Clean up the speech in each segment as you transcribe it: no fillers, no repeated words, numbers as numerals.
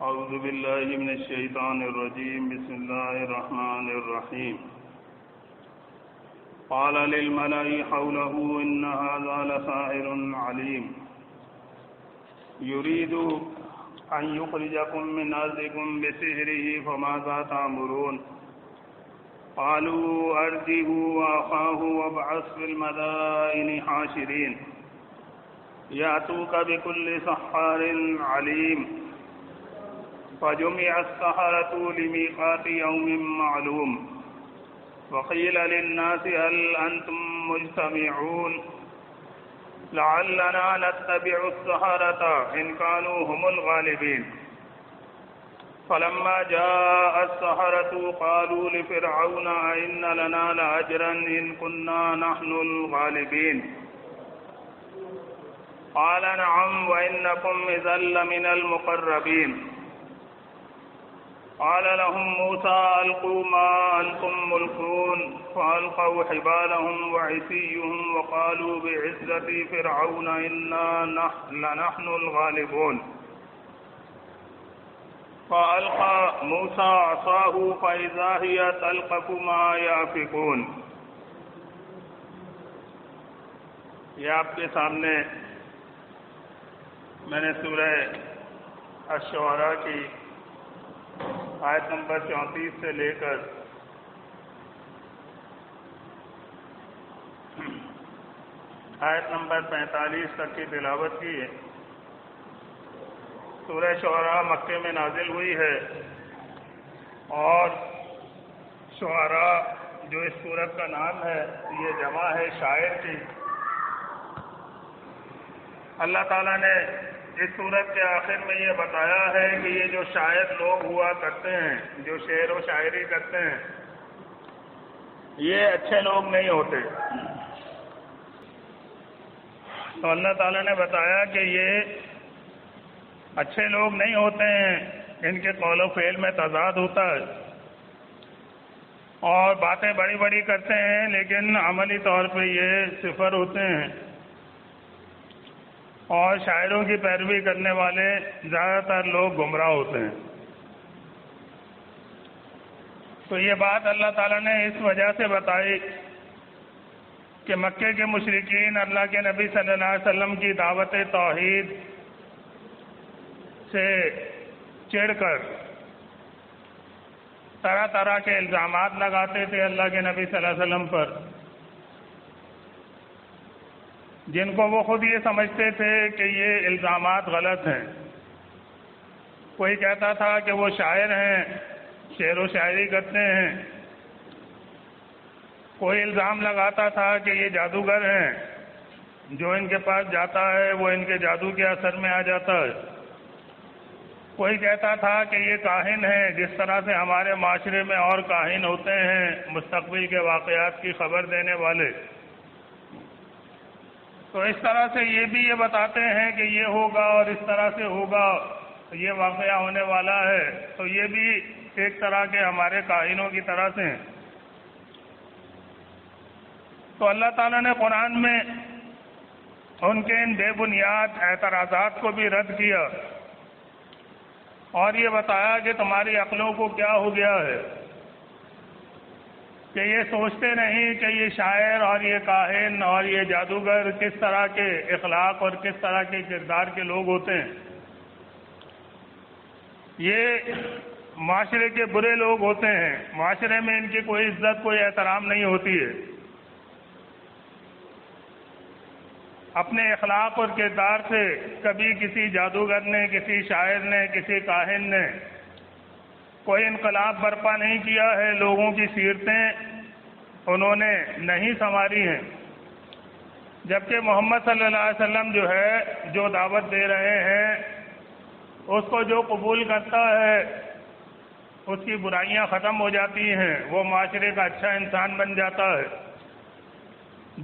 اعوذ باللہ من الشیطان الرجیم بسم اللہ الرحمن الرحیم قال للملأ حوله ان هذا لساحر علیم يريد ان يخرجكم من ارضكم بسحره فماذا تأمرون قالوا ارجه واخاه وابعث في المدائن حاشرين يأتوك بكل سحار عليم فجمع السحرة لميقات يوم معلوم وقيل للناس هل أنتم مجتمعون لعلنا نتبع السحرة إن كانوا هم الغالبين فلما جاء السحرة قالوا لفرعون أئن لنا لأجرا إن كنا نحن الغالبين قال نعم وإنكم إذا لمن المقربين قال لهم موسى ألقوا ما أنتم ملقون فألقوا حبالهم وعصيهم وقالوا بعزة فرعون إنا لنحن الغالبون فألقى موسى عصاه فإذا هي تلقف ما يأفكون. یہ آپ کے سامنے میں نے سورہ الشعراء کی آیت نمبر 34 سے لے کر آیت نمبر 45 تک کی تلاوت کی ہے. سورہ شعراء مکے میں نازل ہوئی ہے اور شعراء جو اس سورت کا نام ہے یہ جمع ہے شاعر کی. اللہ تعالیٰ نے اس سورت کے آخر میں یہ بتایا ہے کہ یہ جو شاعر لوگ ہوا کرتے ہیں، جو شعر و شاعری کرتے ہیں، یہ اچھے لوگ نہیں ہوتے. تو اللہ تعالیٰ نے بتایا کہ یہ اچھے لوگ نہیں ہوتے ہیں، ان کے قول و فعل میں تضاد ہوتا ہے اور باتیں بڑی بڑی کرتے ہیں لیکن عملی طور پہ یہ صفر ہوتے ہیں اور شاعروں کی پیروی کرنے والے زیادہ تر لوگ گمراہ ہوتے ہیں. تو یہ بات اللہ تعالیٰ نے اس وجہ سے بتائی کہ مکے کے مشرکین اللہ کے نبی صلی اللہ علیہ وسلم کی دعوت توحید سے چڑھ کر طرح طرح کے الزامات لگاتے تھے اللہ کے نبی صلی اللہ علیہ وسلم پر، جن کو وہ خود یہ سمجھتے تھے کہ یہ الزامات غلط ہیں. کوئی کہتا تھا کہ وہ شاعر ہیں، شعر و شاعری کرتے ہیں. کوئی الزام لگاتا تھا کہ یہ جادوگر ہیں، جو ان کے پاس جاتا ہے وہ ان کے جادو کے اثر میں آ جاتا ہے. کوئی کہتا تھا کہ یہ کاہن ہیں، جس طرح سے ہمارے معاشرے میں اور کاہن ہوتے ہیں مستقبل کے واقعات کی خبر دینے والے. تو اس طرح سے یہ بھی یہ بتاتے ہیں کہ یہ ہوگا اور اس طرح سے ہوگا، یہ واقعہ ہونے والا ہے. تو یہ بھی ایک طرح کے ہمارے کاہنوں کی طرح سے ہیں. تو اللہ تعالیٰ نے قرآن میں ان کے ان بے بنیاد اعتراضات کو بھی رد کیا اور یہ بتایا کہ تمہاری عقلوں کو کیا ہو گیا ہے کہ یہ سوچتے نہیں کہ یہ شاعر اور یہ کاہن اور یہ جادوگر کس طرح کے اخلاق اور کس طرح کے کردار کے لوگ ہوتے ہیں. یہ معاشرے کے برے لوگ ہوتے ہیں، معاشرے میں ان کی کوئی عزت کوئی احترام نہیں ہوتی ہے. اپنے اخلاق اور کردار سے کبھی کسی جادوگر نے، کسی شاعر نے، کسی کاہن نے کوئی انقلاب برپا نہیں کیا ہے. لوگوں کی سیرتیں انہوں نے نہیں سنواری ہیں. جبکہ محمد صلی اللہ علیہ وسلم جو ہے، جو دعوت دے رہے ہیں، اس کو جو قبول کرتا ہے اس کی برائیاں ختم ہو جاتی ہیں، وہ معاشرے کا اچھا انسان بن جاتا ہے،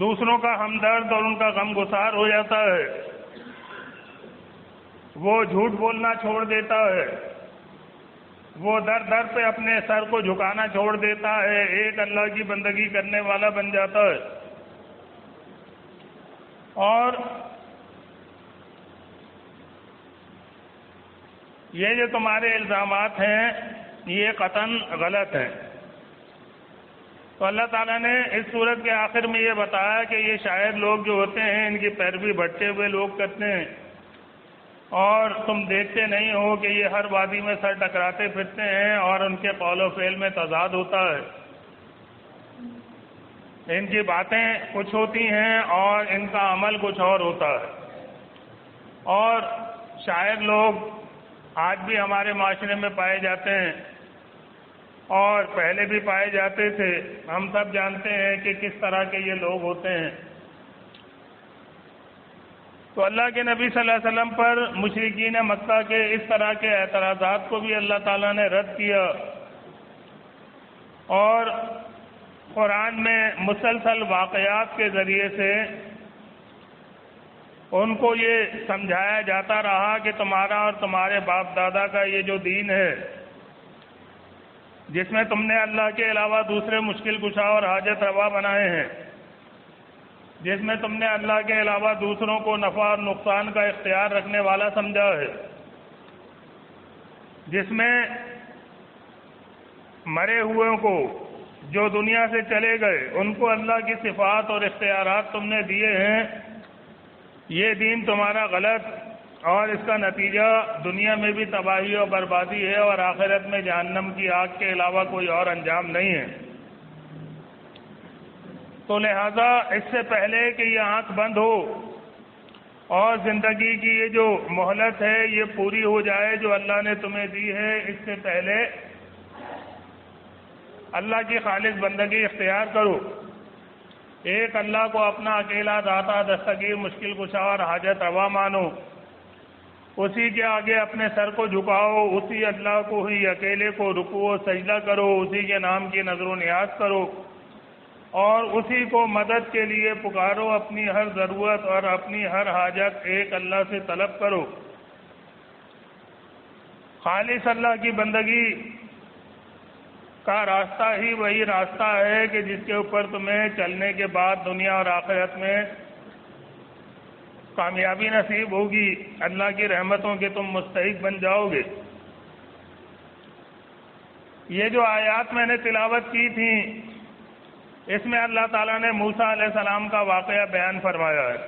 دوسروں کا ہمدرد اور ان کا غم گسار ہو جاتا ہے، وہ جھوٹ بولنا چھوڑ دیتا ہے، وہ در در پہ اپنے سر کو جھکانا چھوڑ دیتا ہے، ایک اللہ کی بندگی کرنے والا بن جاتا ہے. اور یہ جو تمہارے الزامات ہیں یہ قطعاً غلط ہیں۔ تو اللہ تعالیٰ نے اس صورت کے آخر میں یہ بتایا کہ یہ شاعر لوگ جو ہوتے ہیں ان کی پیروی بھٹکے ہوئے لوگ کرتے ہیں، اور تم دیکھتے نہیں ہو کہ یہ ہر وادی میں سر ٹکراتے پھرتے ہیں اور ان کے قول و فعل میں تضاد ہوتا ہے۔ ان کی باتیں کچھ ہوتی ہیں اور ان کا عمل کچھ اور ہوتا ہے۔ اور شاعر لوگ آج بھی ہمارے معاشرے میں پائے جاتے ہیں اور پہلے بھی پائے جاتے تھے۔ ہم سب جانتے ہیں کہ کس طرح کے یہ لوگ ہوتے ہیں۔ تو اللہ کے نبی صلی اللہ علیہ وسلم پر مشرکین مکہ کے اس طرح کے اعتراضات کو بھی اللہ تعالیٰ نے رد کیا، اور قرآن میں مسلسل واقعات کے ذریعے سے ان کو یہ سمجھایا جاتا رہا کہ تمہارا اور تمہارے باپ دادا کا یہ جو دین ہے، جس میں تم نے اللہ کے علاوہ دوسرے مشکل کشا اور حاجت روا بنائے ہیں، جس میں تم نے اللہ کے علاوہ دوسروں کو نفع اور نقصان کا اختیار رکھنے والا سمجھا ہے، جس میں مرے ہوئے کو جو دنیا سے چلے گئے ان کو اللہ کی صفات اور اختیارات تم نے دیے ہیں، یہ دین تمہارا غلط، اور اس کا نتیجہ دنیا میں بھی تباہی اور بربادی ہے، اور آخرت میں جہنم کی آگ کے علاوہ کوئی اور انجام نہیں ہے۔ تو لہذا اس سے پہلے کہ یہ آنکھ بند ہو اور زندگی کی یہ جو مہلت ہے یہ پوری ہو جائے جو اللہ نے تمہیں دی ہے، اس سے پہلے اللہ کی خالص بندگی اختیار کرو۔ ایک اللہ کو اپنا اکیلا داتا دستگیر مشکل کشا اور حاجت روا مانو، اسی کے آگے اپنے سر کو جھکاؤ، اسی اللہ کو ہی اکیلے کو رکوع و سجدہ کرو، اسی کے نام کی نظر و نیاز کرو، اور اسی کو مدد کے لیے پکارو، اپنی ہر ضرورت اور اپنی ہر حاجت ایک اللہ سے طلب کرو۔ خالص اللہ کی بندگی کا راستہ ہی وہی راستہ ہے کہ جس کے اوپر تمہیں چلنے کے بعد دنیا اور آخرت میں کامیابی نصیب ہوگی، اللہ کی رحمتوں کے تم مستحق بن جاؤ گے۔ یہ جو آیات میں نے تلاوت کی تھیں اس میں اللہ تعالیٰ نے موسیٰ علیہ السلام کا واقعہ بیان فرمایا ہے۔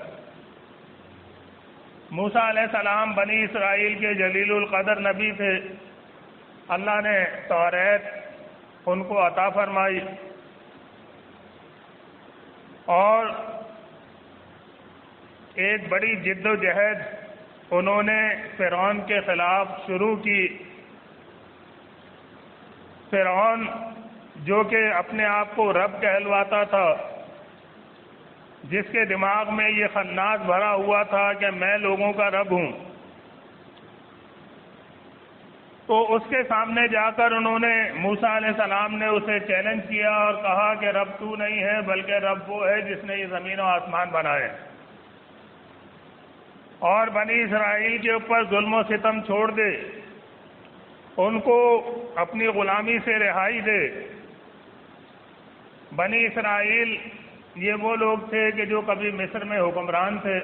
موسیٰ علیہ السلام بنی اسرائیل کے جلیل القدر نبی تھے، اللہ نے توریت ان کو عطا فرمائی، اور ایک بڑی جد و جہد انہوں نے فرعون کے خلاف شروع کی۔ فرعون جو کہ اپنے آپ کو رب کہلواتا تھا، جس کے دماغ میں یہ خناس بھرا ہوا تھا کہ میں لوگوں کا رب ہوں، تو اس کے سامنے جا کر انہوں نے موسیٰ علیہ السلام نے اسے چیلنج کیا اور کہا کہ رب تو نہیں ہے بلکہ رب وہ ہے جس نے یہ زمین و آسمان بنائے، اور بنی اسرائیل کے اوپر ظلم و ستم چھوڑ دے، ان کو اپنی غلامی سے رہائی دے۔ بنی اسرائیل یہ وہ لوگ تھے کہ جو کبھی مصر میں حکمران تھے،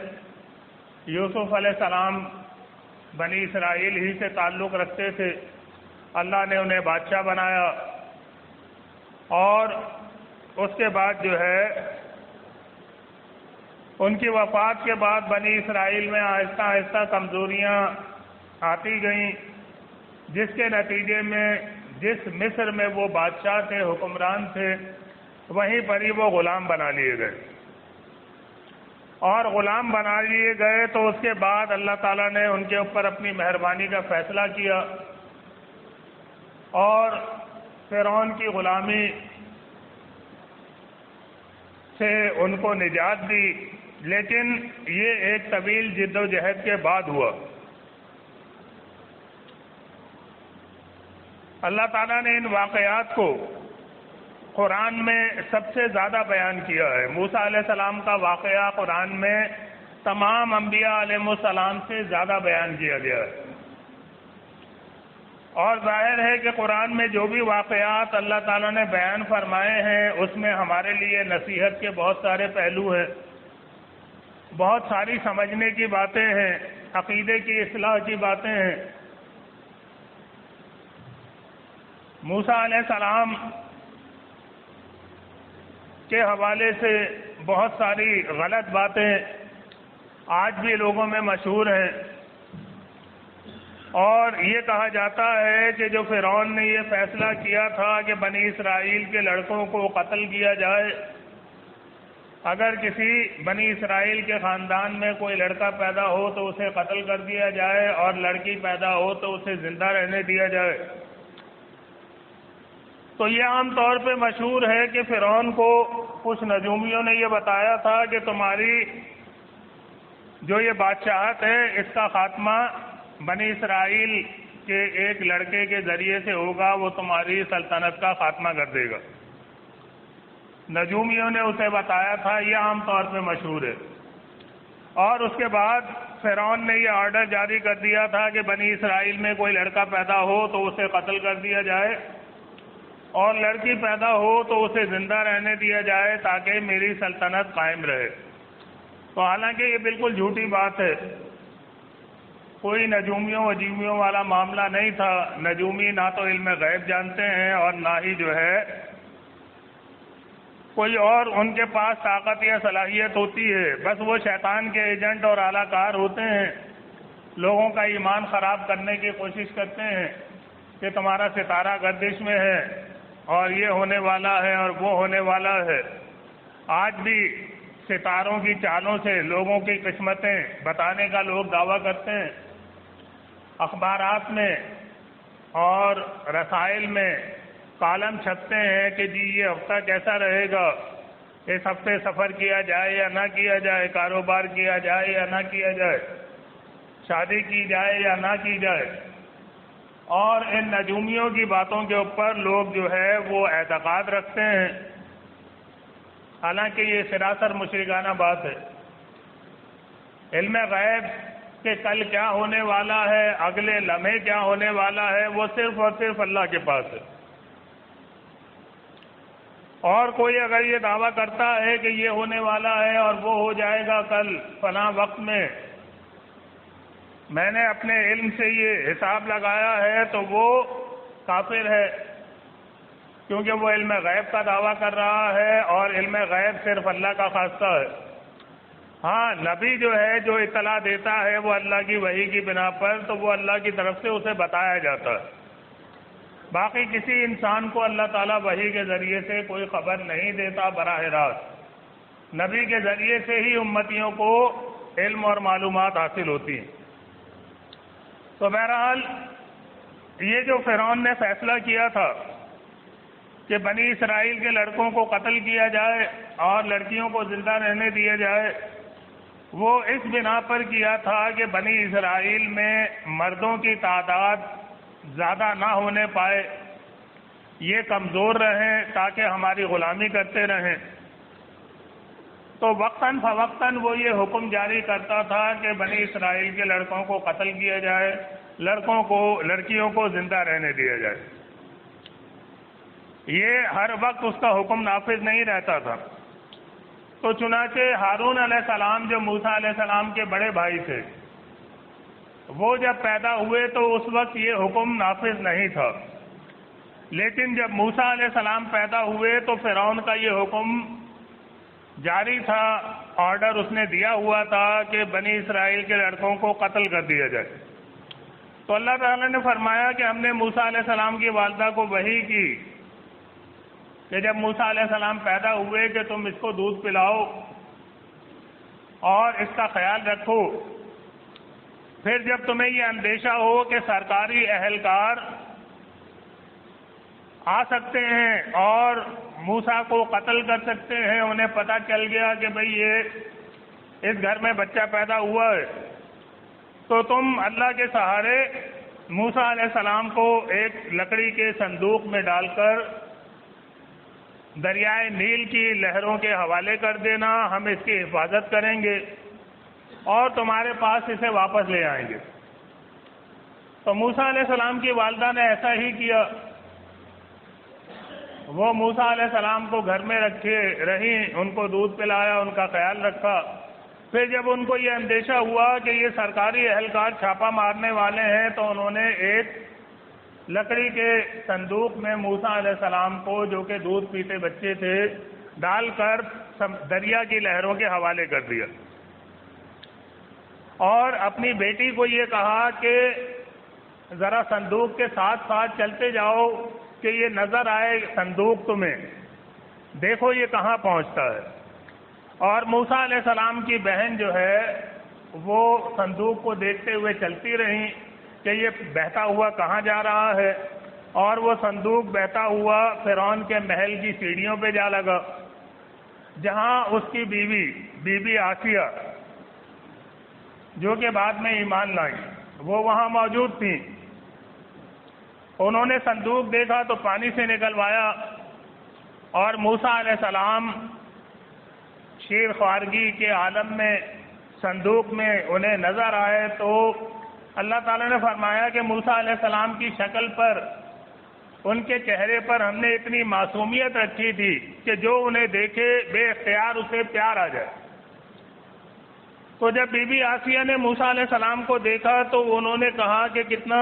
یوسف علیہ السلام بنی اسرائیل ہی سے تعلق رکھتے تھے، اللہ نے انہیں بادشاہ بنایا، اور اس کے بعد جو ہے ان کی وفات کے بعد بنی اسرائیل میں آہستہ آہستہ کمزوریاں آتی گئیں، جس کے نتیجے میں جس مصر میں وہ بادشاہ تھے، حکمران تھے، وہیں پر ہی وہ غلام بنا لیے گئے، اور غلام بنا لیے گئے تو اس کے بعد اللہ تعالیٰ نے ان کے اوپر اپنی مہربانی کا فیصلہ کیا اور فرعون کی غلامی سے ان کو نجات دی، لیکن یہ ایک طویل جد و جہد کے بعد ہوا۔ اللہ تعالیٰ نے ان واقعات کو قرآن میں سب سے زیادہ بیان کیا ہے۔ موسیٰ علیہ السلام کا واقعہ قرآن میں تمام انبیاء علیہ السلام سے زیادہ بیان کیا گیا ہے، اور ظاہر ہے کہ قرآن میں جو بھی واقعات اللہ تعالیٰ نے بیان فرمائے ہیں اس میں ہمارے لیے نصیحت کے بہت سارے پہلو ہیں، بہت ساری سمجھنے کی باتیں ہیں، عقیدے کی اصلاح کی باتیں ہیں، موسیٰ علیہ السلام کے حوالے سے بہت ساری غلط باتیں آج بھی لوگوں میں مشہور ہیں، اور یہ کہا جاتا ہے کہ جو فرعون نے یہ فیصلہ کیا تھا کہ بنی اسرائیل کے لڑکوں کو قتل کیا جائے، اگر کسی بنی اسرائیل کے خاندان میں کوئی لڑکا پیدا ہو تو اسے قتل کر دیا جائے، اور لڑکی پیدا ہو تو اسے زندہ رہنے دیا جائے، تو یہ عام طور پہ مشہور ہے کہ فرعون کو کچھ نجومیوں نے یہ بتایا تھا کہ تمہاری جو یہ بادشاہت ہے اس کا خاتمہ بنی اسرائیل کے ایک لڑکے کے ذریعے سے ہوگا، وہ تمہاری سلطنت کا خاتمہ کر دے گا۔ نجومیوں نے اسے بتایا تھا، یہ عام طور پہ مشہور ہے۔ اور اس کے بعد فرعون نے یہ آرڈر جاری کر دیا تھا کہ بنی اسرائیل میں کوئی لڑکا پیدا ہو تو اسے قتل کر دیا جائے، اور لڑکی پیدا ہو تو اسے زندہ رہنے دیا جائے تاکہ میری سلطنت قائم رہے۔ تو حالانکہ یہ بالکل جھوٹی بات ہے، کوئی نجومیوں وجومیوں والا معاملہ نہیں تھا۔ نجومی نہ تو علم غیب جانتے ہیں اور نہ ہی جو ہے کوئی اور ان کے پاس طاقت یا صلاحیت ہوتی ہے، بس وہ شیطان کے ایجنٹ اور اعلی کار ہوتے ہیں، لوگوں کا ایمان خراب کرنے کی کوشش کرتے ہیں کہ تمہارا ستارہ گردش میں ہے اور یہ ہونے والا ہے اور وہ ہونے والا ہے۔ آج بھی ستاروں کی چالوں سے لوگوں کی قسمتیں بتانے کا لوگ دعویٰ کرتے ہیں، اخبارات میں اور رسائل میں کالم چھپتے ہیں کہ جی یہ ہفتہ کیسا رہے گا، اس ہفتے سفر کیا جائے یا نہ کیا جائے، کاروبار کیا جائے یا نہ کیا جائے، شادی کی جائے یا نہ کی جائے، اور ان نجومیوں کی باتوں کے اوپر لوگ جو ہے وہ اعتقاد رکھتے ہیں، حالانکہ یہ سراسر مشرکانہ بات ہے۔ علم غیب کہ کل کیا ہونے والا ہے، اگلے لمحے کیا ہونے والا ہے، وہ صرف اور صرف اللہ کے پاس ہے۔ اور کوئی اگر یہ دعویٰ کرتا ہے کہ یہ ہونے والا ہے اور وہ ہو جائے گا کل فلاں وقت میں نے اپنے علم سے یہ حساب لگایا ہے، تو وہ کافر ہے، کیونکہ وہ علم غیب کا دعویٰ کر رہا ہے، اور علم غیب صرف اللہ کا خاصہ ہے۔ ہاں، نبی جو ہے جو اطلاع دیتا ہے وہ اللہ کی وحی کی بنا پر، تو وہ اللہ کی طرف سے اسے بتایا جاتا ہے۔ باقی کسی انسان کو اللہ تعالیٰ وحی کے ذریعے سے کوئی خبر نہیں دیتا براہ راست، نبی کے ذریعے سے ہی امتیوں کو علم اور معلومات حاصل ہوتی ہیں۔ تو بہرحال یہ جو فرعون نے فیصلہ کیا تھا کہ بنی اسرائیل کے لڑکوں کو قتل کیا جائے اور لڑکیوں کو زندہ رہنے دیا جائے، وہ اس بنا پر کیا تھا کہ بنی اسرائیل میں مردوں کی تعداد زیادہ نہ ہونے پائے، یہ کمزور رہیں تاکہ ہماری غلامی کرتے رہیں۔ تو وقتاً فوقتاً وہ یہ حکم جاری کرتا تھا کہ بنی اسرائیل کے لڑکوں کو قتل کیا جائے، لڑکیوں کو زندہ رہنے دیا جائے۔ یہ ہر وقت اس کا حکم نافذ نہیں رہتا تھا۔ تو چنانچہ ہارون علیہ السلام جو موسیٰ علیہ السلام کے بڑے بھائی تھے، وہ جب پیدا ہوئے تو اس وقت یہ حکم نافذ نہیں تھا، لیکن جب موسیٰ علیہ السلام پیدا ہوئے تو فرعون کا یہ حکم جاری تھا، آرڈر اس نے دیا ہوا تھا کہ بنی اسرائیل کے لڑکوں کو قتل کر دیا جائے۔ تو اللہ تعالیٰ نے فرمایا کہ ہم نے موسیٰ علیہ السلام کی والدہ کو وحی کی کہ جب موسیٰ علیہ السلام پیدا ہوئے کہ تم اس کو دودھ پلاؤ اور اس کا خیال رکھو، پھر جب تمہیں یہ اندیشہ ہو کہ سرکاری اہلکار آ سکتے ہیں اور موسیٰ کو قتل کر سکتے ہیں، انہیں پتہ چل گیا کہ بھئی یہ اس گھر میں بچہ پیدا ہوا ہے، تو تم اللہ کے سہارے موسیٰ علیہ السلام کو ایک لکڑی کے صندوق میں ڈال کر دریائے نیل کی لہروں کے حوالے کر دینا، ہم اس کی حفاظت کریں گے اور تمہارے پاس اسے واپس لے آئیں گے۔ تو موسیٰ علیہ السلام کی والدہ نے ایسا ہی کیا، وہ موسیٰ علیہ السلام کو گھر میں رکھے رہیں، ان کو دودھ پلایا، ان کا خیال رکھا۔ پھر جب ان کو یہ اندیشہ ہوا کہ یہ سرکاری اہلکار چھاپہ مارنے والے ہیں، تو انہوں نے ایک لکڑی کے صندوق میں موسیٰ علیہ السلام کو، جو کہ دودھ پیتے بچے تھے، ڈال کر دریا کی لہروں کے حوالے کر دیا، اور اپنی بیٹی کو یہ کہا کہ ذرا صندوق کے ساتھ ساتھ چلتے جاؤ کہ یہ نظر آئے صندوق تمہیں، دیکھو یہ کہاں پہنچتا ہے۔ اور موسیٰ علیہ السلام کی بہن جو ہے وہ صندوق کو دیکھتے ہوئے چلتی رہیں کہ یہ بہتا ہوا کہاں جا رہا ہے، اور وہ صندوق بہتا ہوا فرعون کے محل کی سیڑھیوں پہ جا لگا، جہاں اس کی بی بی آسیہ، جو کہ بعد میں ایمان لائی، وہ وہاں موجود تھیں۔ انہوں نے صندوق دیکھا تو پانی سے نکلوایا، اور موسیٰ علیہ السلام شیر خوارگی کے عالم میں صندوق میں انہیں نظر آئے، تو اللہ تعالیٰ نے فرمایا کہ موسیٰ علیہ السلام کی شکل پر، ان کے چہرے پر ہم نے اتنی معصومیت رکھی تھی کہ جو انہیں دیکھے بے اختیار اسے پیار آ جائے۔ تو جب بی بی آسیہ نے موسیٰ علیہ السلام کو دیکھا تو انہوں نے کہا کہ کتنا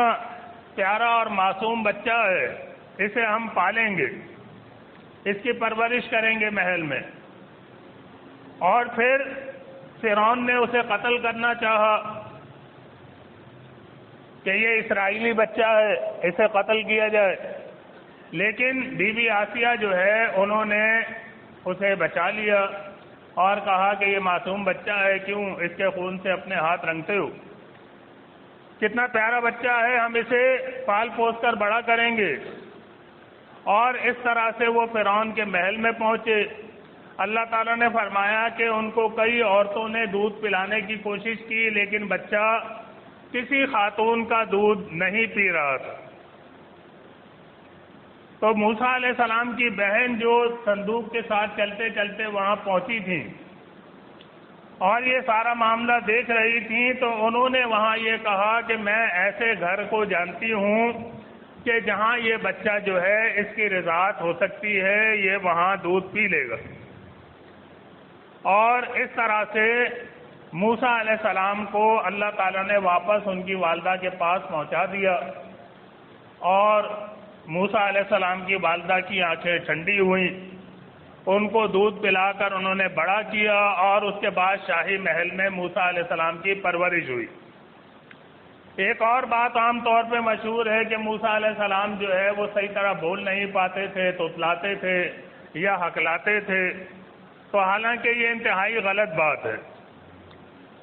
پیارا اور معصوم بچہ ہے، اسے ہم پالیں گے، اس کی پرورش کریں گے محل میں۔ اور پھر فرعون نے اسے قتل کرنا چاہا کہ یہ اسرائیلی بچہ ہے، اسے قتل کیا جائے، لیکن بی بی آسیہ جو ہے انہوں نے اسے بچا لیا اور کہا کہ یہ معصوم بچہ ہے، کیوں اس کے خون سے اپنے ہاتھ رنگتے ہو، کتنا پیارا بچہ ہے، ہم اسے پال پوس کر بڑا کریں گے۔ اور اس طرح سے وہ فرعون کے محل میں پہنچے۔ اللہ تعالیٰ نے فرمایا کہ ان کو کئی عورتوں نے دودھ پلانے کی کوشش کی، لیکن بچہ کسی خاتون کا دودھ نہیں پی رہا تھا۔ تو موسیٰ علیہ السلام کی بہن جو صندوق کے ساتھ چلتے چلتے وہاں پہنچی تھیں اور یہ سارا معاملہ دیکھ رہی تھیں، تو انہوں نے وہاں یہ کہا کہ میں ایسے گھر کو جانتی ہوں کہ جہاں یہ بچہ جو ہے اس کی رضاعت ہو سکتی ہے، یہ وہاں دودھ پی لے گا۔ اور اس طرح سے موسیٰ علیہ السلام کو اللہ تعالیٰ نے واپس ان کی والدہ کے پاس پہنچا دیا، اور موسیٰ علیہ السلام کی والدہ کی آنکھیں ٹھنڈی ہوئیں، ان کو دودھ پلا کر انہوں نے بڑا کیا، اور اس کے بعد شاہی محل میں موسیٰ علیہ السلام کی پرورش ہوئی۔ ایک اور بات عام طور پہ مشہور ہے کہ موسیٰ علیہ السلام جو ہے وہ صحیح طرح بول نہیں پاتے تھے، توتلاتے تھے یا ہکلاتے تھے، تو حالانکہ یہ انتہائی غلط بات ہے۔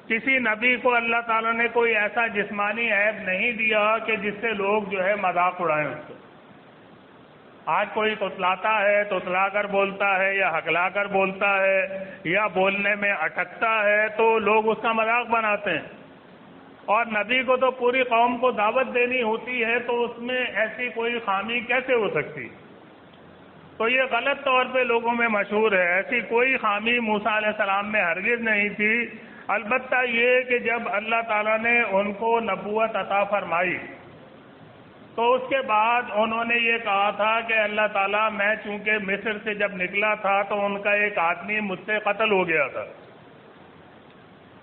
کسی نبی کو اللہ تعالیٰ نے کوئی ایسا جسمانی عیب نہیں دیا کہ جس سے لوگ جو ہے مذاق اڑائیں اس کو۔ آج کوئی توتلاتا ہے، توتلا کر بولتا ہے یا ہکلا کر بولتا ہے یا بولنے میں اٹکتا ہے تو لوگ اس کا مذاق بناتے ہیں، اور نبی کو تو پوری قوم کو دعوت دینی ہوتی ہے، تو اس میں ایسی کوئی خامی کیسے ہو سکتی؟ تو یہ غلط طور پہ لوگوں میں مشہور ہے، ایسی کوئی خامی موسیٰ علیہ السلام میں ہرگز نہیں تھی۔ البتہ یہ کہ جب اللہ تعالیٰ نے ان کو نبوت عطا فرمائی تو اس کے بعد انہوں نے یہ کہا تھا کہ اللہ تعالیٰ، میں چونکہ مصر سے جب نکلا تھا تو ان کا ایک آدمی مجھ سے قتل ہو گیا تھا،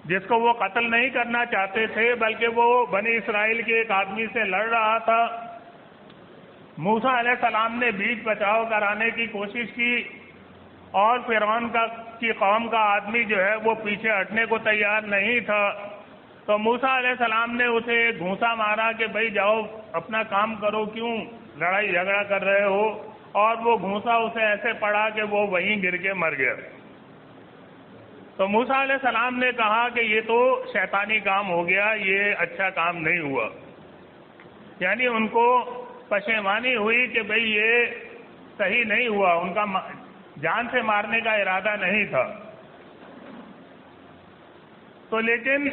جس کو وہ قتل نہیں کرنا چاہتے تھے بلکہ وہ بنی اسرائیل کے ایک آدمی سے لڑ رہا تھا۔ موسیٰ علیہ السلام نے بیچ بچاؤ کرانے کی کوشش کی، اور فرعون کی قوم کا آدمی جو ہے وہ پیچھے ہٹنے کو تیار نہیں تھا، تو موسیٰ علیہ السلام نے اسے ایک گھونسا مارا کہ بھائی جاؤ اپنا کام کرو، کیوں لڑائی جھگڑا کر رہے ہو، اور وہ گھونسا اسے ایسے پڑا کہ وہ وہیں گر کے مر گیا۔ تو موسیٰ علیہ السلام نے کہا کہ یہ تو شیطانی کام ہو گیا، یہ اچھا کام نہیں ہوا، یعنی ان کو پشیمانی ہوئی کہ بھئی یہ صحیح نہیں ہوا، ان کا جان سے مارنے کا ارادہ نہیں تھا۔ تو لیکن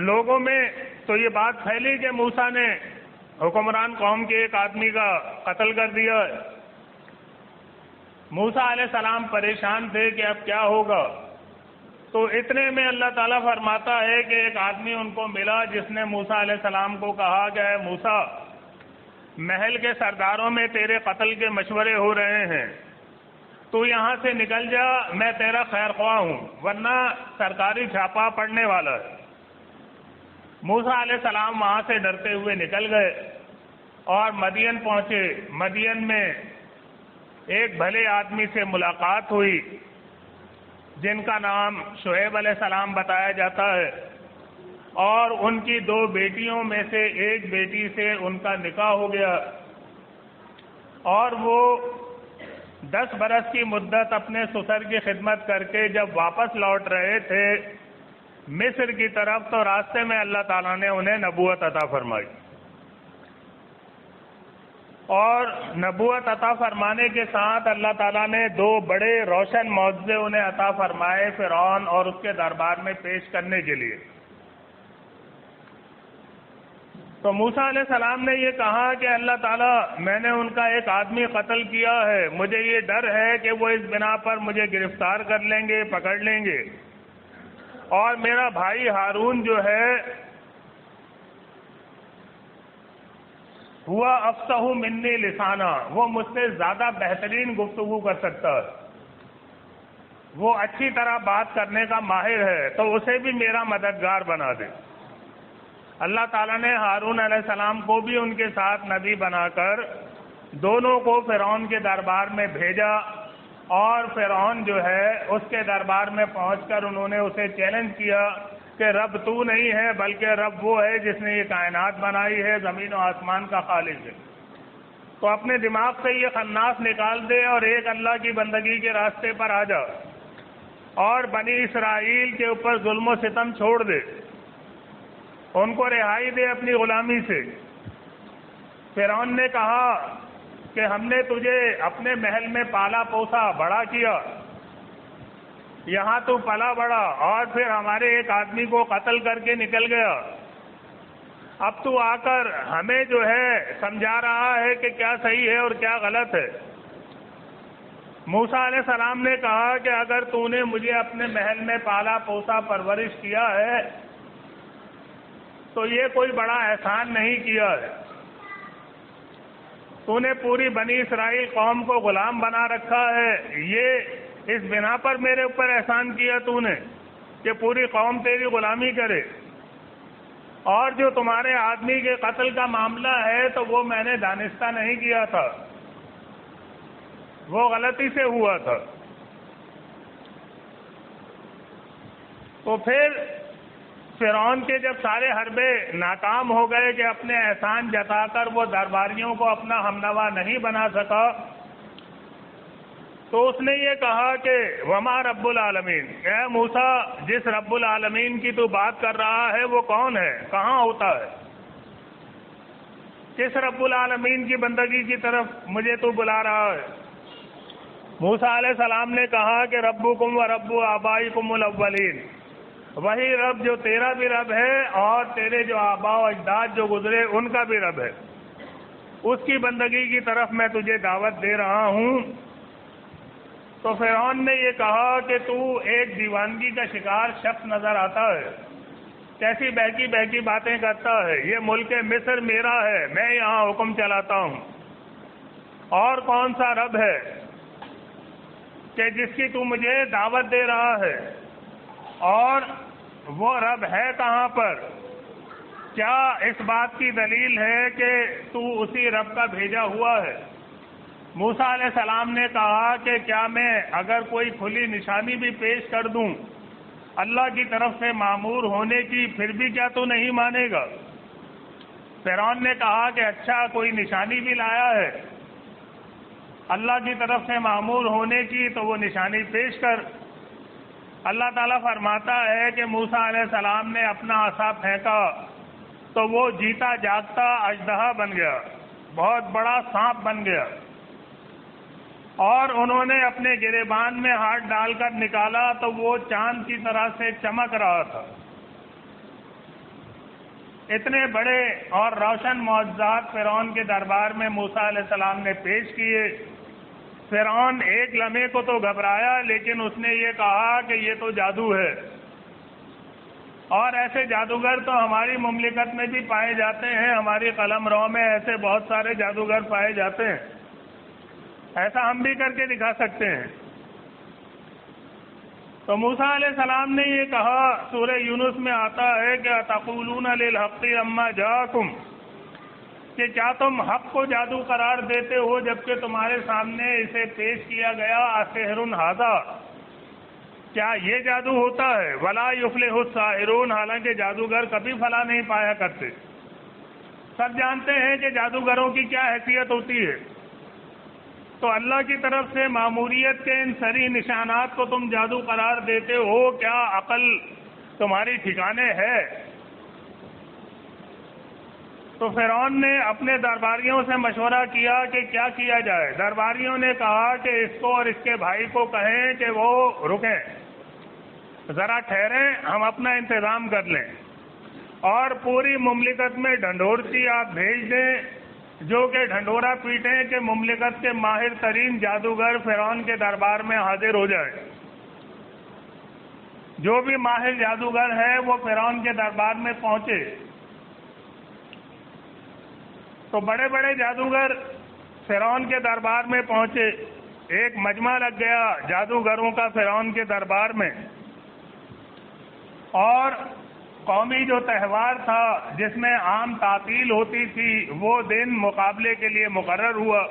لوگوں میں تو یہ بات پھیلی کہ موسیٰ نے حکمران قوم کے ایک آدمی کا قتل کر دیا۔ موسیٰ علیہ السلام پریشان تھے کہ اب کیا ہوگا، تو اتنے میں اللہ تعالیٰ فرماتا ہے کہ ایک آدمی ان کو ملا جس نے موسیٰ علیہ السلام کو کہا کہ اے موسیٰ، محل کے سرداروں میں تیرے قتل کے مشورے ہو رہے ہیں، تو یہاں سے نکل جا، میں تیرا خیر خواہ ہوں، ورنہ سرکاری چھاپا پڑنے والا ہے۔ موسیٰ علیہ السلام وہاں سے ڈرتے ہوئے نکل گئے، اور مدین پہنچے۔ مدین میں ایک بھلے آدمی سے ملاقات ہوئی جن کا نام شعیب علیہ السلام بتایا جاتا ہے، اور ان کی 2 بیٹیوں میں سے ایک بیٹی سے ان کا نکاح ہو گیا، اور وہ 10 برس کی مدت اپنے سسر کی خدمت کر کے جب واپس لوٹ رہے تھے مصر کی طرف، تو راستے میں اللہ تعالیٰ نے انہیں نبوت عطا فرمائی، اور نبوت عطا فرمانے کے ساتھ اللہ تعالیٰ نے 2 بڑے روشن معجزے انہیں عطا فرمائے فرعون اور اس کے دربار میں پیش کرنے کے لیے۔ تو موسیٰ علیہ السلام نے یہ کہا کہ اللہ تعالیٰ میں نے ان کا ایک آدمی قتل کیا ہے، مجھے یہ ڈر ہے کہ وہ اس بنا پر مجھے گرفتار کر لیں گے، پکڑ لیں گے، اور میرا بھائی ہارون جو ہے ہوا افصح منی لسانا، وہ مجھ سے زیادہ بہترین گفتگو کر سکتا ہے، وہ اچھی طرح بات کرنے کا ماہر ہے، تو اسے بھی میرا مددگار بنا دے۔ اللہ تعالیٰ نے ہارون علیہ السلام کو بھی ان کے ساتھ نبی بنا کر دونوں کو فرعون کے دربار میں بھیجا، اور فرعون جو ہے اس کے دربار میں پہنچ کر انہوں نے اسے چیلنج کیا کہ رب تو نہیں ہے بلکہ رب وہ ہے جس نے یہ کائنات بنائی ہے، زمین و آسمان کا خالق ہے، تو اپنے دماغ سے یہ خناس نکال دے اور ایک اللہ کی بندگی کے راستے پر آ جا، اور بنی اسرائیل کے اوپر ظلم و ستم چھوڑ دے، ان کو رہائی دے اپنی غلامی سے۔ فرعون نے کہا کہ ہم نے تجھے اپنے محل میں پالا پوسا، بڑا کیا، یہاں تو پلا بڑا، اور پھر ہمارے ایک آدمی کو قتل کر کے نکل گیا، اب تو آ کر ہمیں جو ہے سمجھا رہا ہے کہ کیا صحیح ہے اور کیا غلط ہے۔ موسیٰ علیہ السلام نے کہا کہ اگر تو نے مجھے اپنے محل میں پالا پوسا پرورش کیا ہے تو یہ کوئی بڑا احسان نہیں کیا ہے، تو نے پوری بنی اسرائیل قوم کو غلام بنا رکھا ہے، یہ اس بنا پر میرے اوپر احسان کیا تو نے کہ پوری قوم تیری غلامی کرے، اور جو تمہارے آدمی کے قتل کا معاملہ ہے تو وہ میں نے دانستہ نہیں کیا تھا، وہ غلطی سے ہوا تھا۔ تو پھر فرعون کے جب سارے حربے ناکام ہو گئے کہ اپنے احسان جتا کر وہ درباریوں کو اپنا ہمنوا نہیں بنا سکا، تو اس نے یہ کہا کہ وما رب العالمین، اے موسیٰ جس رب العالمین کی تو بات کر رہا ہے وہ کون ہے، کہاں ہوتا ہے، کس رب العالمین کی بندگی کی طرف مجھے تو بلا رہا ہے؟ موسیٰ علیہ السلام نے کہا کہ ربکم و رب آبائکم الاولین، وہی رب جو تیرا بھی رب ہے اور تیرے جو آباء و اجداد جو گزرے ان کا بھی رب ہے، اس کی بندگی کی طرف میں تجھے دعوت دے رہا ہوں۔ تو فرعون نے یہ کہا کہ تو ایک دیوانگی کا شکار شخص نظر آتا ہے، کیسی بہکی بہکی باتیں کرتا ہے، یہ ملک مصر میرا ہے، میں یہاں حکم چلاتا ہوں، اور کون سا رب ہے کہ جس کی تو مجھے دعوت دے رہا ہے، اور وہ رب ہے کہاں پر؟ کیا اس بات کی دلیل ہے کہ تو اسی رب کا بھیجا ہوا ہے؟ موسیٰ علیہ السلام نے کہا کہ کیا میں اگر کوئی کھلی نشانی بھی پیش کر دوں اللہ کی طرف سے مامور ہونے کی، پھر بھی کیا تو نہیں مانے گا؟ فرعون نے کہا کہ اچھا کوئی نشانی بھی لایا ہے اللہ کی طرف سے مامور ہونے کی، تو وہ نشانی پیش کر۔ اللہ تعالیٰ فرماتا ہے کہ موسیٰ علیہ السلام نے اپنا عصا پھینکا تو وہ جیتا جاگتا اژدہا بن گیا، بہت بڑا سانپ بن گیا، اور انہوں نے اپنے گریبان میں ہاتھ ڈال کر نکالا تو وہ چاند کی طرح سے چمک رہا تھا۔ اتنے بڑے اور روشن معجزات فرعون کے دربار میں موسیٰ علیہ السلام نے پیش کیے۔ فرعون ایک لمحے کو تو گھبرایا، لیکن اس نے یہ کہا کہ یہ تو جادو ہے، اور ایسے جادوگر تو ہماری مملکت میں بھی پائے جاتے ہیں، ہماری قلم رو میں ایسے بہت سارے جادوگر پائے جاتے ہیں، ایسا ہم بھی کر کے دکھا سکتے ہیں۔ تو موسیٰ علیہ السلام نے یہ کہا، سورہ یونس میں آتا ہے کہ اتقولون للحق اما جاءکم، کہ کیا تم حق کو جادو قرار دیتے ہو جبکہ تمہارے سامنے اسے پیش کیا گیا اسحر ھذا، کیا یہ جادو ہوتا ہے؟ ولا یفلح الساحرون، حالانکہ جادوگر کبھی فلاح نہیں پایا کرتے۔ سب جانتے ہیں کہ جادوگروں کی کیا حیثیت ہوتی ہے، تو اللہ کی طرف سے ماموریت کے ان صریح نشانات کو تم جادو قرار دیتے ہو، کیا عقل تمہاری ٹھکانے ہے؟ تو فرعون نے اپنے درباریوں سے مشورہ کیا کہ کیا کیا جائے۔ درباریوں نے کہا کہ اس کو اور اس کے بھائی کو کہیں کہ وہ رکیں، ذرا ٹھہریں، ہم اپنا انتظام کر لیں، اور پوری مملکت میں ڈھنڈورتی آپ بھیج دیں جو کہ ڈھنڈورا پیٹیں کہ مملکت کے ماہر ترین جادوگر فرعون کے دربار میں حاضر ہو جائے۔ جو بھی ماہر جادوگر ہے وہ فرعون کے دربار میں پہنچے۔ تو بڑے بڑے جادوگر فرعون کے دربار میں پہنچے، ایک مجمع لگ گیا جادوگروں کا فرعون کے دربار میں، اور قومی جو تہوار تھا جس میں عام تعطیل ہوتی تھی وہ دن مقابلے کے لیے مقرر ہوا۔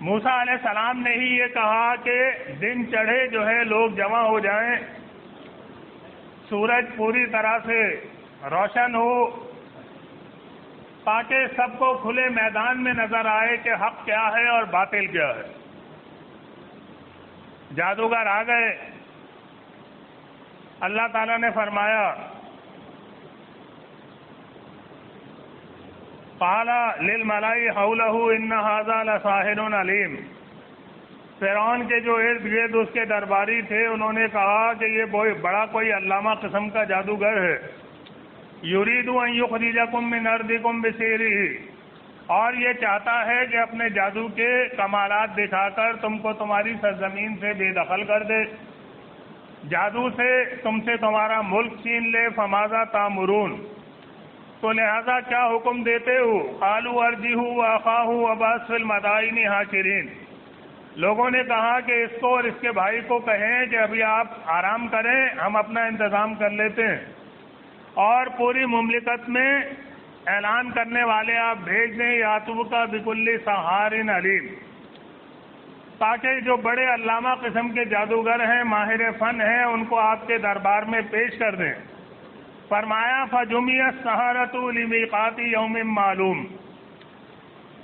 موسیٰ علیہ السلام نے ہی یہ کہا کہ دن چڑھے جو ہے لوگ جمع ہو جائیں، سورج پوری طرح سے روشن ہو تاکہ سب کو کھلے میدان میں نظر آئے کہ حق کیا ہے اور باطل کیا ہے۔ جادوگر آ گئے، اللہ تعالیٰ نے فرمایا قال للملأ حولہ ان ھذا لساحر علیم، فرعون کے جو ارد گرد اس کے درباری تھے انہوں نے کہا کہ یہ بڑا کوئی علامہ قسم کا جادوگر ہے، یرید ان یخرجکم من ارضکم بسحرہ، اور یہ چاہتا ہے کہ اپنے جادو کے کمالات دکھا کر تم کو تمہاری سرزمین سے بے دخل کر دے، جادو سے تم سے تمہارا ملک چھین لے۔ فماذا تأمرون، تو لہذا کیا حکم دیتے ہو؟ قالوا ارجعوا واخاہ وابعث فی المدائن حاشرین، لوگوں نے کہا کہ اس کو اور اس کے بھائی کو کہیں کہ ابھی آپ آرام کریں، ہم اپنا انتظام کر لیتے ہیں، اور پوری مملکت میں اعلان کرنے والے آپ بھیج دیں یاتوک بکل سحار علیم، تاکہ جو بڑے علامہ قسم کے جادوگر ہیں، ماہر فن ہیں، ان کو آپ کے دربار میں پیش کر دیں۔ فرمایا فجمع السحرة لمیقات یوم معلوم،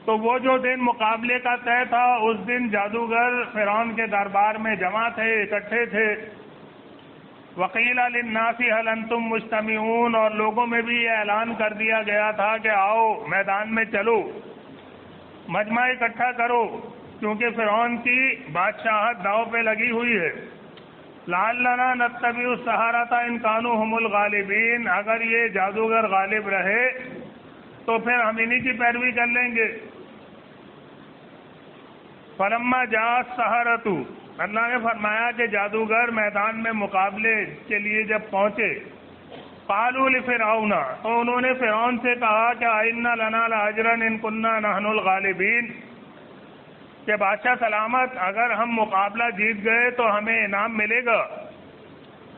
تو وہ جو دن مقابلے کا طے تھا اس دن جادوگر فرعون کے دربار میں جمع تھے، اکٹھے تھے۔ وقیل للناس هل انتم مجتمعون، اور لوگوں میں بھی یہ اعلان کر دیا گیا تھا کہ آؤ میدان میں چلو، مجمع اکٹھا کرو، کیونکہ فرعون کی بادشاہت داؤ پہ لگی ہوئی ہے۔ لعلنا نتبع السحرة ان كانوا هم الغالبین، اگر یہ جادوگر غالب رہے تو پھر ہم انہی کی پیروی کر لیں گے۔ فلما جاء السحرة، اللہ نے فرمایا کہ جادوگر میدان میں مقابلے کے لیے جب پہنچے، قالوا لفرعون، تو انہوں نے فرعون سے کہا کہ ائن لنا لاجرا ان كنا نحن الغالبین، کہ بادشاہ سلامت اگر ہم مقابلہ جیت گئے تو ہمیں انعام ملے گا۔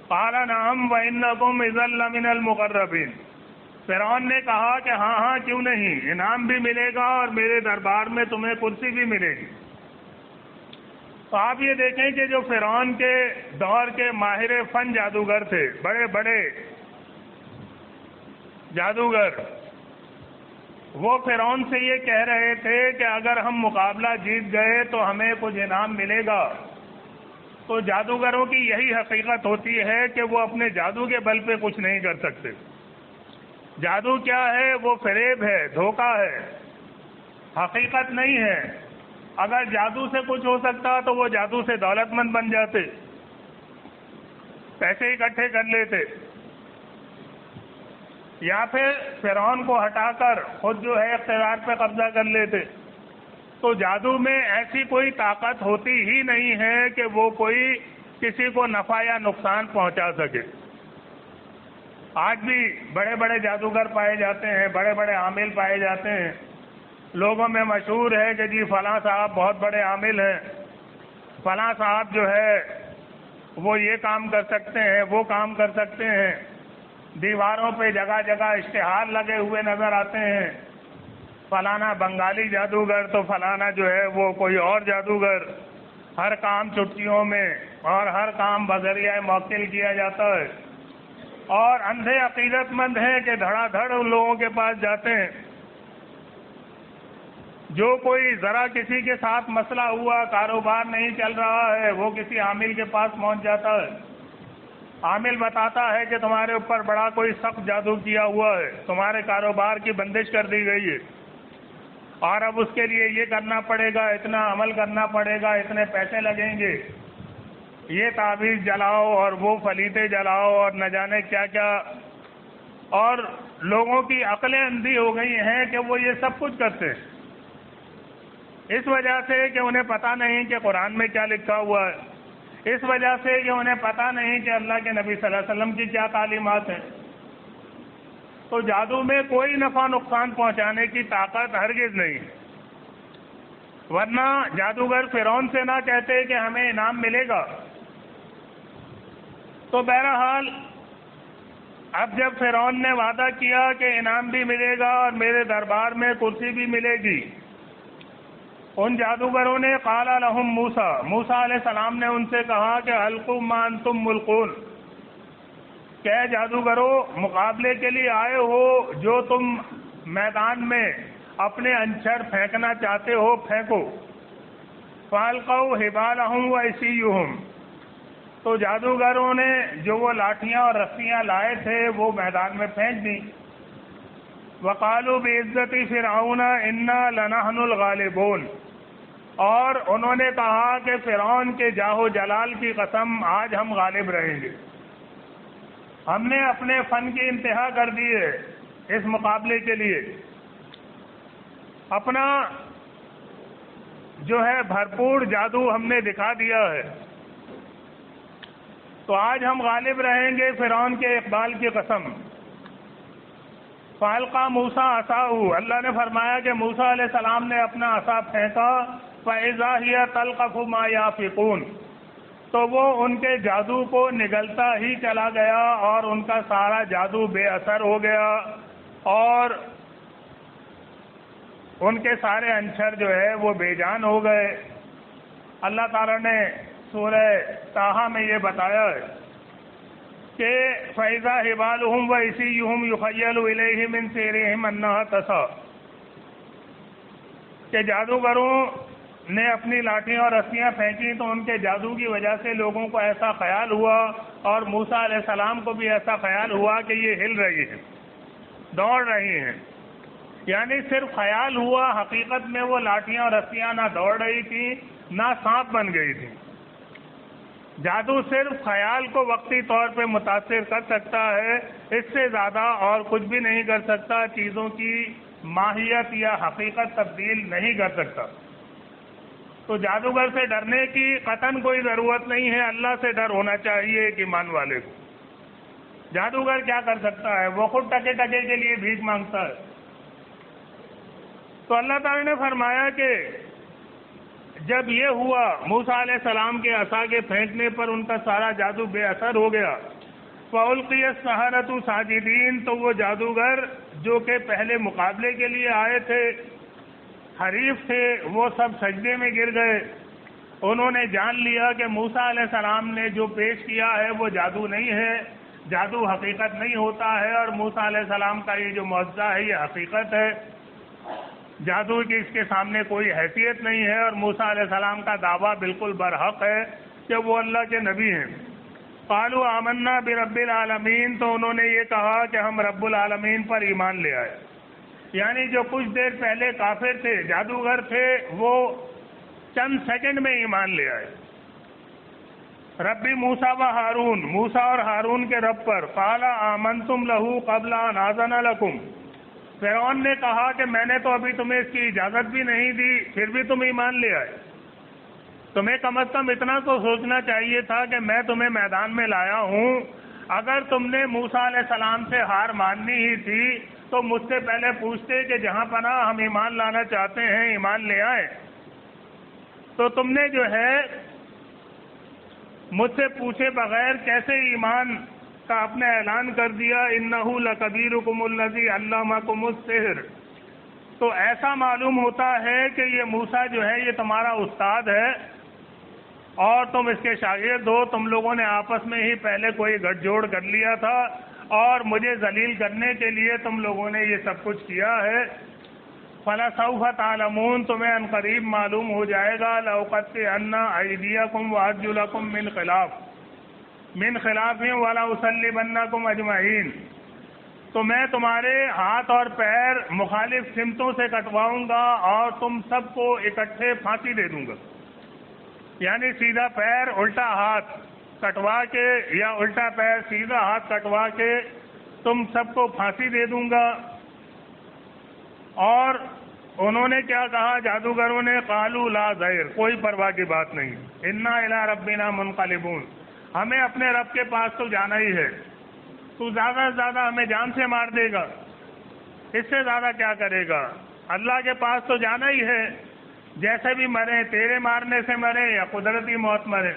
قال نعم وانکم اذا لمن المقربین، فرعون نے کہا کہ ہاں ہاں کیوں نہیں، انعام بھی ملے گا اور میرے دربار میں تمہیں کرسی بھی ملے گی۔ تو آپ یہ دیکھیں کہ جو فرعون کے دور کے ماہر فن جادوگر تھے، بڑے بڑے جادوگر، وہ فرعون سے یہ کہہ رہے تھے کہ اگر ہم مقابلہ جیت گئے تو ہمیں کچھ انعام ملے گا۔ تو جادوگروں کی یہی حقیقت ہوتی ہے کہ وہ اپنے جادو کے بل پہ کچھ نہیں کر سکتے۔ جادو کیا ہے؟ وہ فریب ہے، دھوکہ ہے، حقیقت نہیں ہے۔ اگر جادو سے کچھ ہو سکتا تو وہ جادو سے دولت مند بن جاتے، پیسے اکٹھے کر لیتے، یا پھر فرعون کو ہٹا کر خود جو ہے اقتدار پہ قبضہ کر لیتے۔ تو جادو میں ایسی کوئی طاقت ہوتی ہی نہیں ہے کہ وہ کوئی کسی کو نفع یا نقصان پہنچا سکے۔ آج بھی بڑے بڑے جادوگر پائے جاتے ہیں، بڑے بڑے عامل پائے جاتے ہیں، لوگوں میں مشہور ہے کہ جی فلاں صاحب بہت بڑے عامل ہیں، فلاں صاحب جو ہے وہ یہ کام کر سکتے ہیں، وہ کام کر سکتے ہیں۔ دیواروں پہ جگہ جگہ اشتہار لگے ہوئے نظر آتے ہیں، فلانا بنگالی جادوگر تو فلانا جو ہے وہ کوئی اور جادوگر، ہر کام چٹکیوں میں اور ہر کام بذریعہ موکل کیا جاتا ہے، اور اندھے عقیدت مند ہیں کہ دھڑا دھڑ ان لوگوں کے پاس جاتے ہیں۔ جو کوئی ذرا کسی کے ساتھ مسئلہ ہوا، کاروبار نہیں چل رہا ہے، وہ کسی عامل کے پاس پہنچ جاتا ہے، عامل بتاتا ہے کہ تمہارے اوپر بڑا کوئی سخت جادو کیا ہوا ہے، تمہارے کاروبار کی بندش کر دی گئی ہے، اور اب اس کے لیے یہ کرنا پڑے گا، اتنا عمل کرنا پڑے گا، اتنے پیسے لگیں گے، یہ تعویذ جلاؤ اور وہ فلیتے جلاؤ اور نہ جانے کیا کیا، اور لوگوں کی عقلیں اندھی ہو گئی ہیں کہ وہ یہ سب کچھ کرتے ہیں، اس وجہ سے کہ انہیں پتہ نہیں کہ قرآن میں کیا لکھا ہوا ہے، اس وجہ سے کہ انہیں پتہ نہیں کہ اللہ کے نبی صلی اللہ علیہ وسلم کی کیا تعلیمات ہیں۔ تو جادو میں کوئی نفع نقصان پہنچانے کی طاقت ہرگز نہیں ہے، ورنہ جادوگر فرعون سے نہ کہتے کہ ہمیں انعام ملے گا۔ تو بہرحال اب جب فرعون نے وعدہ کیا کہ انعام بھی ملے گا اور میرے دربار میں کرسی بھی ملے گی، ان جادوگروں نے قال لهم موسیٰ علیہ السلام نے ان سے کہا کہ القوا ما انتم ملقون، کہ جادوگروں مقابلے کے لیے آئے ہو، جو تم میدان میں اپنے انچر پھینکنا چاہتے ہو پھینکو۔ فالقوا حبالهم وعصیهم، تو جادوگروں نے جو وہ لاٹھیاں اور رسیاں لائے تھے وہ میدان میں پھینک دیں۔ وقالوا بعزت فرعون انا لنحن الغالبون، اور انہوں نے کہا کہ فرعون کے جاہ و جلال کی قسم آج ہم غالب رہیں گے، ہم نے اپنے فن کی انتہا کر دی ہے اس مقابلے کے لیے، اپنا جو ہے بھرپور جادو ہم نے دکھا دیا ہے، تو آج ہم غالب رہیں گے فرعون کے اقبال کی قسم۔ فالقى موسیٰ عصاہ، اللہ نے فرمایا کہ موسیٰ علیہ السلام نے اپنا عصا پھینکا، فإذا هي تلقف ما يافقون، تو وہ ان کے جادو کو نگلتا ہی چلا گیا اور ان کا سارا جادو بے اثر ہو گیا، اور ان کے سارے انچر جو ہے وہ بے جان ہو گئے۔ اللہ تعالیٰ نے سورہ طٰہٰ میں یہ بتایا ہے کہ فَإِذَا حِبَالُهُمْ وَعِصِيُّهُمْ يُخَيَّلُ إِلَيْهِ مِنْ سِحْرِهِمْ أَنَّهَا تَسْعَىٰ، کہ جادوگروں نے اپنی لاٹھیاں اور رسیاں پھینکی تو ان کے جادو کی وجہ سے لوگوں کو ایسا خیال ہوا، اور موسیٰ علیہ السلام کو بھی ایسا خیال ہوا کہ یہ ہل رہی ہیں، دوڑ رہی ہیں، یعنی صرف خیال ہوا، حقیقت میں وہ لاٹھیاں اور رسیاں نہ دوڑ رہی تھیں نہ سانپ بن گئی تھیں۔ جادو صرف خیال کو وقتی طور پہ متاثر کر سکتا ہے، اس سے زیادہ اور کچھ بھی نہیں کر سکتا، چیزوں کی ماہیت یا حقیقت تبدیل نہیں کر سکتا۔ تو جادوگر سے ڈرنے کی قطعاً کوئی ضرورت نہیں ہے، اللہ سے ڈر ہونا چاہیے ایک ایمان والے کو۔ جادوگر کیا کر سکتا ہے؟ وہ خود ٹکے ٹکے کے لیے بھیک مانگتا ہے۔ تو اللہ تعالیٰ نے فرمایا کہ جب یہ ہوا موسیٰ علیہ السلام کے عصا کے پھینکنے پر ان کا سارا جادو بے اثر ہو گیا، فَأُلْقِيَ السَّحَرَةُ ساجدین، تو وہ جادوگر جو کہ پہلے مقابلے کے لیے آئے تھے، حریف تھے، وہ سب سجدے میں گر گئے۔ انہوں نے جان لیا کہ موسیٰ علیہ السلام نے جو پیش کیا ہے وہ جادو نہیں ہے، جادو حقیقت نہیں ہوتا ہے، اور موسیٰ علیہ السلام کا یہ جو معجزہ ہے یہ حقیقت ہے، جادو کی اس کے سامنے کوئی حیثیت نہیں ہے، اور موسیٰ علیہ السلام کا دعویٰ بالکل برحق ہے کہ وہ اللہ کے نبی ہیں۔ قالوا آمنا برب العالمین، تو انہوں نے یہ کہا کہ ہم رب العالمین پر ایمان لے آئے، یعنی جو کچھ دیر پہلے کافر تھے، جادوگر تھے، وہ چند سیکنڈ میں ایمان لے آئے۔ ربی موسیٰ و ہارون، موسیٰ اور ہارون کے رب پر۔ قال آمنتم لہ قبل ان آذن لکم، فرعون نے کہا کہ میں نے تو ابھی تمہیں اس کی اجازت بھی نہیں دی، پھر بھی تم ایمان لے آئے۔ تمہیں کم از کم اتنا تو سوچنا چاہیے تھا کہ میں تمہیں میدان میں لایا ہوں، اگر تم نے موسیٰ علیہ السلام سے ہار ماننی ہی تھی تو مجھ سے پہلے پوچھتے کہ جہاں پناہ ہم ایمان لانا چاہتے ہیں ایمان لے آئیں۔ تو تم نے جو ہے مجھ سے پوچھے بغیر کیسے ایمان کا آپ نے اعلان کر دیا انہو لکبیرکم الذی علمکم السحر، تو ایسا معلوم ہوتا ہے کہ یہ موسیٰ جو ہے یہ تمہارا استاد ہے اور تم اس کے شاگرد ہو، تم لوگوں نے آپس میں ہی پہلے کوئی گٹھ جوڑ کر لیا تھا اور مجھے ذلیل کرنے کے لیے تم لوگوں نے یہ سب کچھ کیا ہے۔ فَلَسَوْفَ تَعْلَمُونَ، تمہیں ان قریب معلوم ہو جائے گا، لَأُقَطِّعَنَّ أَيْدِيَكُمْ وَأَرْجُلَكُمْ مِنْ خِلَافٍ وَلَأُصَلِّبَنَّكُمْ أَجْمَعِينَ، تو میں تمہارے ہاتھ اور پیر مخالف سمتوں سے کٹواؤں گا اور تم سب کو اکٹھے پھانسی دے دوں گا، یعنی سیدھا پیر الٹا ہاتھ کٹوا کے یا الٹا پیر سیدھا ہاتھ کٹوا کے تم سب کو پھانسی دے دوں گا۔ اور انہوں نے کیا کہا جادوگروں نے، قالوا لا ضیر، کوئی پرواہ کی بات نہیں، انا الی ربنا منقلبون، ہمیں اپنے رب کے پاس تو جانا ہی ہے، تو زیادہ سے زیادہ ہمیں جان سے مار دے گا، اس سے زیادہ کیا کرے گا، اللہ کے پاس تو جانا ہی ہے، جیسے بھی مرے، تیرے مارنے سے مرے یا قدرتی موت مرے۔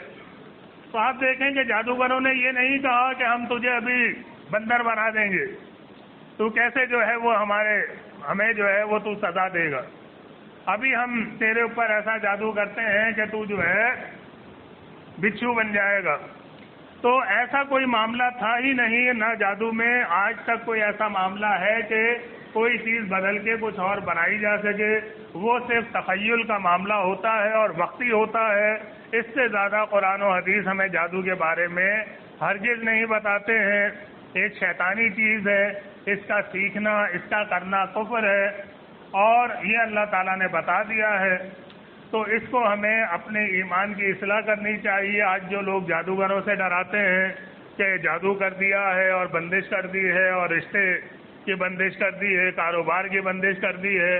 تو آپ دیکھیں کہ جادوگروں نے یہ نہیں کہا کہ ہم تجھے ابھی بندر بنا دیں گے، تو کیسے جو ہے وہ ہمیں جو ہے وہ تو سزا دے گا، ابھی ہم تیرے اوپر ایسا جادو کرتے ہیں کہ تو جو ہے بچھو بن جائے گا۔ تو ایسا کوئی معاملہ تھا ہی نہیں، نہ جادو میں آج تک کوئی ایسا معاملہ ہے کہ کوئی چیز بدل کے کچھ اور بنائی جا سکے، وہ صرف تخیل کا معاملہ ہوتا ہے اور وقتی ہوتا ہے، اس سے زیادہ قرآن و حدیث ہمیں جادو کے بارے میں ہرگز نہیں بتاتے ہیں، ایک شیطانی چیز ہے، اس کا سیکھنا، اس کا کرنا کفر ہے، اور یہ اللہ تعالیٰ نے بتا دیا ہے۔ تو اس کو ہمیں اپنے ایمان کی اصلاح کرنی چاہیے۔ آج جو لوگ جادوگروں سے ڈراتے ہیں کہ جادو کر دیا ہے اور بندش کر دی ہے اور رشتے کی بندش کر دی ہے، کاروبار کی بندش کر دی ہے،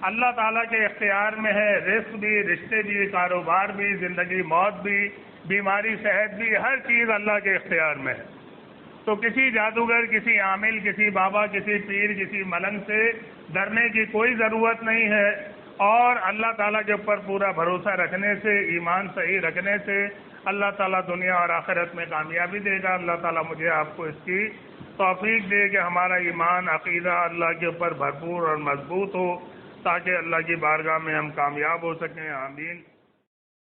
اللہ تعالیٰ کے اختیار میں ہے، رزق بھی، رشتے بھی، کاروبار بھی، زندگی موت بھی، بیماری صحت بھی، ہر چیز اللہ کے اختیار میں ہے۔ تو کسی جادوگر، کسی عامل، کسی بابا، کسی پیر، کسی ملنگ سے ڈرنے کی کوئی ضرورت نہیں ہے، اور اللہ تعالیٰ کے اوپر پورا بھروسہ رکھنے سے، ایمان صحیح رکھنے سے اللہ تعالیٰ دنیا اور آخرت میں کامیابی دے گا۔ اللہ تعالیٰ مجھے آپ کو اس کی توفیق دے کہ ہمارا ایمان، عقیدہ اللہ کے اوپر بھرپور اور مضبوط ہو، تاکہ اللہ کی بارگاہ میں ہم کامیاب ہو سکیں۔ آمین۔